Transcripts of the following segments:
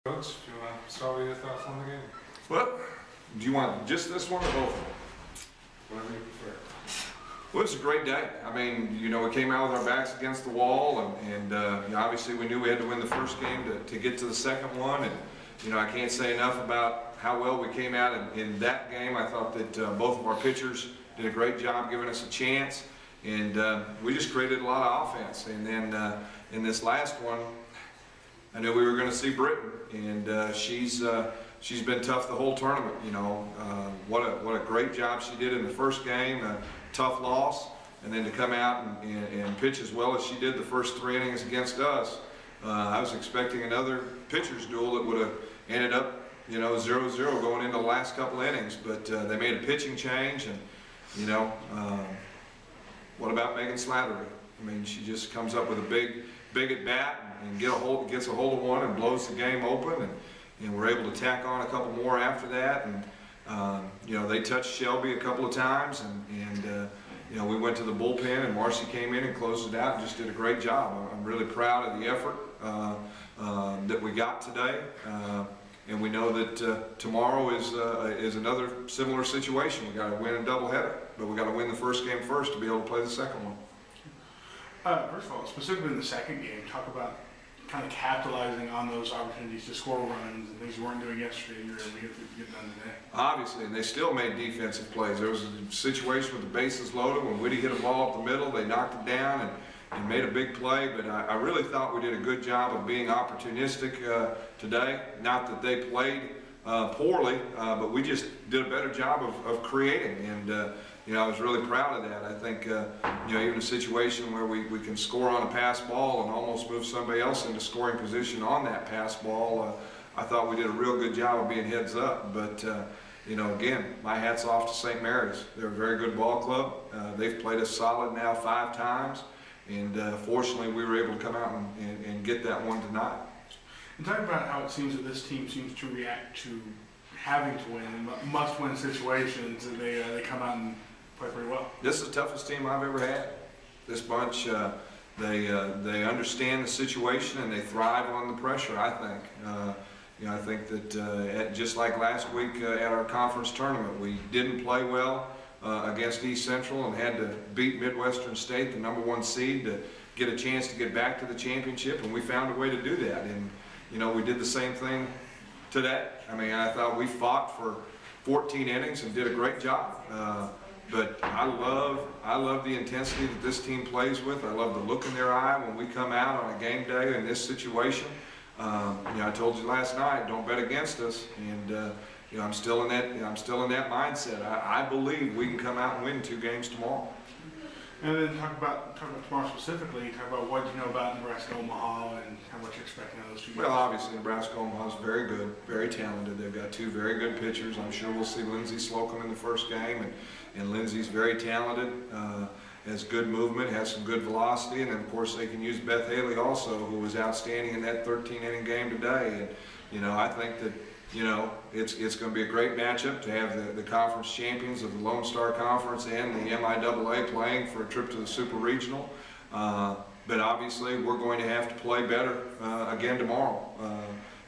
Coach, if you want to start with your thoughts on the game. Well, do you want just this one or both of them? Whatever you prefer. Well, it was a great day. I mean, you know, we came out with our backs against the wall, and you know, obviously we knew we had to win the first game to get to the second one. And, you know, I can't say enough about how well we came out in that game. I thought that both of our pitchers did a great job giving us a chance, and we just created a lot of offense. And then in this last one, I knew we were going to see Britton, and she's been tough the whole tournament. You know, what a great job she did in the first game. A tough loss, and then to come out and pitch as well as she did the first 3 innings against us. I was expecting another pitcher's duel that would have ended up, you know, 0-0 going into the last couple innings, but they made a pitching change, and you know, what about Megan Slattery? I mean, she just comes up with a big at bat and gets a hold of one and blows the game open, and we're able to tack on a couple more after that. And you know, they touched Shelby a couple of times, and you know, we went to the bullpen, and Marcy came in and closed it out and just did a great job. I'm really proud of the effort that we got today, and we know that tomorrow is another similar situation. We got to win a doubleheader, but we got to win the first game first to be able to play the second one. First of all, specifically in the second game, talk about kind of capitalizing on those opportunities to score runs and things you weren't doing yesterday, and you're able to get done today. Obviously, and they still made defensive plays. There was a situation with the bases loaded when Whitty hit a ball up the middle. They knocked it down and made a big play, but I really thought we did a good job of being opportunistic today. Not that they played poorly, but we just did a better job of creating, and you know, I was really proud of that. I think, you know, even a situation where we can score on a pass ball and almost move somebody else into scoring position on that pass ball, I thought we did a real good job of being heads up. But, you know, again, my hat's off to St. Mary's. They're a very good ball club. They've played us solid now 5 times, and fortunately we were able to come out and get that one tonight. And talk about how it seems that this team seems to react to having to win in must-win situations, and they come out and play pretty well. This is the toughest team I've ever had. This bunch, they understand the situation and they thrive on the pressure, I think. You know, I think that just like last week at our conference tournament, we didn't play well against East Central and had to beat Midwestern State, the #1 seed, to get a chance to get back to the championship, and we found a way to do that. And you know, we did the same thing today. I mean, I thought we fought for 14 innings and did a great job. But I love the intensity that this team plays with. I love the look in their eye when we come out on a game day in this situation. You know, I told you last night, don't bet against us, and you know, I'm still in that mindset. I believe we can come out and win 2 games tomorrow. And then talk about tomorrow specifically. Talk about what you know about Nebraska Omaha and how much you're expecting out of those 2 games. Well, obviously Nebraska Omaha is very good, very talented. They've got 2 very good pitchers. I'm sure we'll see Lindsay Slocum in the first game, and Lindsay's very talented, has good movement, has some good velocity, and then of course they can use Beth Haley also, who was outstanding in that 13-inning game today. And you know, I think that, you know, it's going to be a great matchup to have the conference champions of the Lone Star Conference and the MIAA playing for a trip to the Super Regional. But obviously we're going to have to play better again tomorrow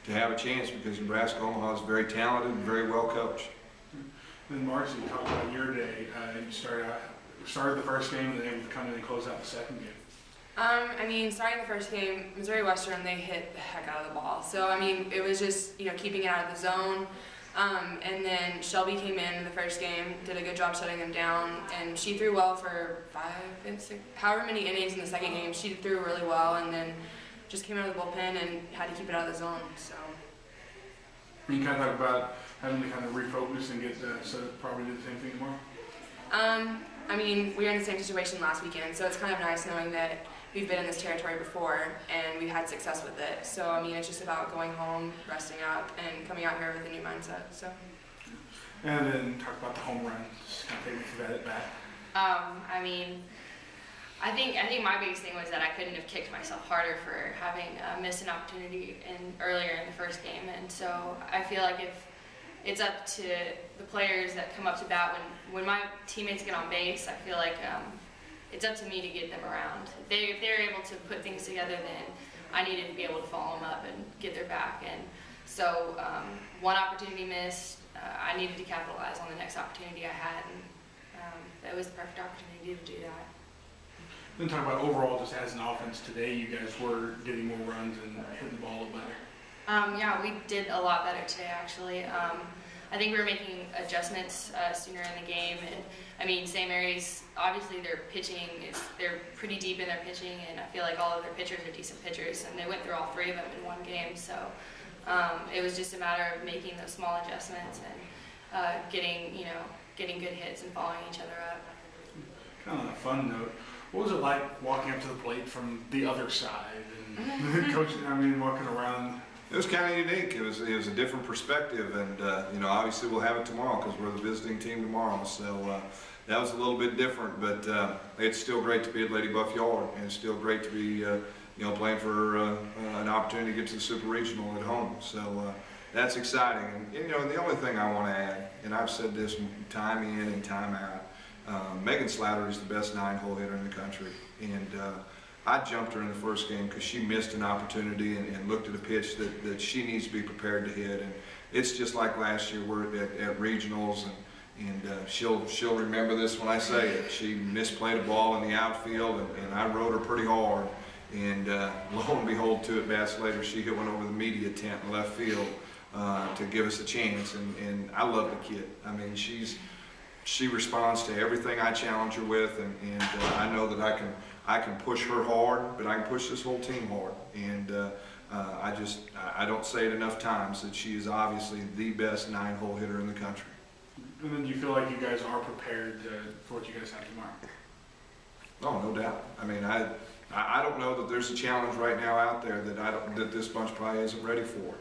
to have a chance, because Nebraska Omaha is very talented and very well coached. Then Marcy, talk about your day. You started the first game and then come in and close out the second game. I mean, starting the first game, Missouri Western, they hit the heck out of the ball. So, I mean, it was just, you know, keeping it out of the zone. And then Shelby came in the first game, did a good job shutting them down, and she threw well for 5 and 6, however many innings in the second game. She threw really well, and then just came out of the bullpen and had to keep it out of the zone. So. You kind of talk about having to kind of refocus and get so probably do the same thing tomorrow? I mean, we were in the same situation last weekend, so it's kind of nice knowing that we've been in this territory before and we've had success with it. So, I mean, it's just about going home, resting up, and coming out here with a new mindset. So. And then talk about the home run. Just kind of take me through that at bat. I mean, I think my biggest thing was that I couldn't have kicked myself harder for having missed an opportunity earlier in the first game, and so I feel like if it's up to the players that come up to bat when my teammates get on base, I feel like it's up to me to get them around. If they're able to put things together, then I needed to be able to follow them up and get their back. And So one opportunity missed. I needed to capitalize on the next opportunity I had, and that was the perfect opportunity to do that. Then talk about overall, just as an offense today, you guys were getting more runs and hitting the ball a little better. Yeah, we did a lot better today, actually. I think we were making adjustments sooner in the game, and I mean, St. Mary's, obviously their pitching, they're pretty deep in their pitching, and I feel like all of their pitchers are decent pitchers, and they went through all 3 of them in one game, so it was just a matter of making those small adjustments and getting good hits and following each other up. Kind of on a fun note, what was it like walking up to the plate from the other side and coaching, walking around? It was kind of unique. It was a different perspective, and obviously we'll have it tomorrow because we're the visiting team tomorrow. So that was a little bit different, but it's still great to be at Lady Buff Yard, and it's still great to be playing for an opportunity to get to the Super Regional at home. So that's exciting. And the only thing I want to add, and I've said this time in and time out, Megan Slattery is the best 9-hole hitter in the country, and I jumped her in the first game because she missed an opportunity and looked at a pitch that she needs to be prepared to hit. And it's just like last year, we're at regionals, and she'll remember this when I say it. She misplayed a ball in the outfield, and I rode her pretty hard. And lo and behold, 2 at-bats later, she hit one over the media tent in left field to give us a chance. And I love the kid. I mean, she responds to everything I challenge her with, and I know that I can push her hard, but I can push this whole team hard. And I don't say it enough times that she is obviously the best 9-hole hitter in the country. And then do you feel like you guys are prepared for what you guys have tomorrow? Oh, no doubt. I mean, I don't know that there's a challenge right now out there that this bunch probably isn't ready for.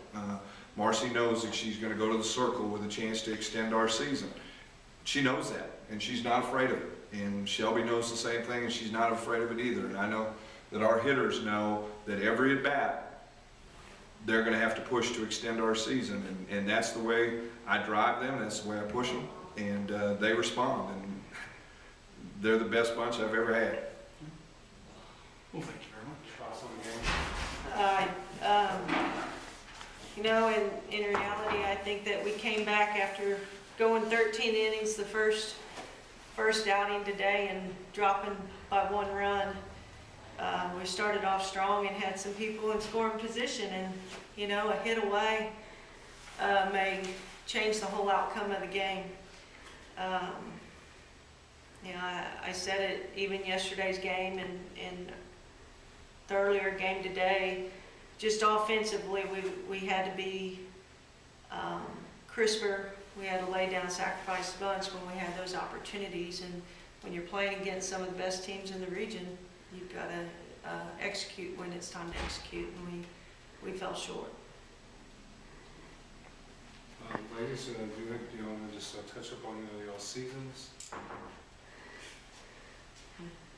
Marcy knows that she's going to go to the circle with a chance to extend our season. She knows that, and she's not afraid of it. And Shelby knows the same thing, and she's not afraid of it either. And I know that our hitters know that every at-bat, they're going to have to push to extend our season. And that's the way I drive them, that's the way I push them, and they respond. And they're the best bunch I've ever had. Well, thank you very much. Thoughts on the game? In reality, I think that we came back after going 13 innings the first outing today and dropping by 1 run. We started off strong and had some people in scoring position, and a hit away may change the whole outcome of the game. I said it even yesterday's game and the earlier game today. Just offensively, we had to be crisper. We had to lay down sacrifice bunts when we had those opportunities. And when you're playing against some of the best teams in the region, you've got to execute when it's time to execute, and we fell short. Ladies, do you want to just touch up on your seasons?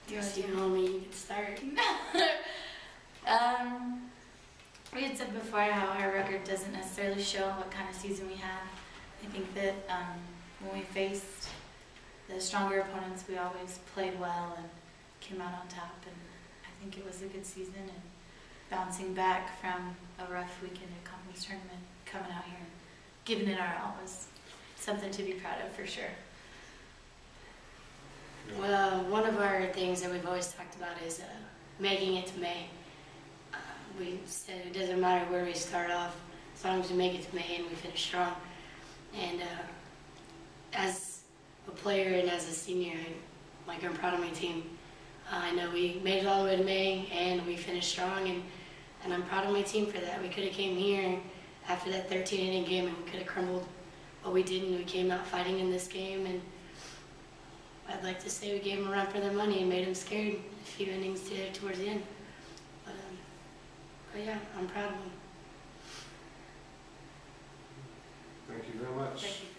You want me to start? We had said before how our record doesn't necessarily show what kind of season we had. I think that when we faced the stronger opponents, we always played well and came out on top, and I think it was a good season, and bouncing back from a rough weekend at conference tournament, coming out here and giving it our all was something to be proud of for sure. Well, one of our things that we've always talked about is making it to May. We said it doesn't matter where we start off, as long as we make it to May and we finish strong. And as a player and as a senior, I'm proud of my team. I know we made it all the way to May and we finished strong, and I'm proud of my team for that. We could have came here after that 13-inning game and we could have crumbled, but we didn't. We came out fighting in this game, and I'd like to say we gave them a run for their money and made them scared a few innings towards the end. But yeah, I'm proud of them. Thank you very much. Thank you.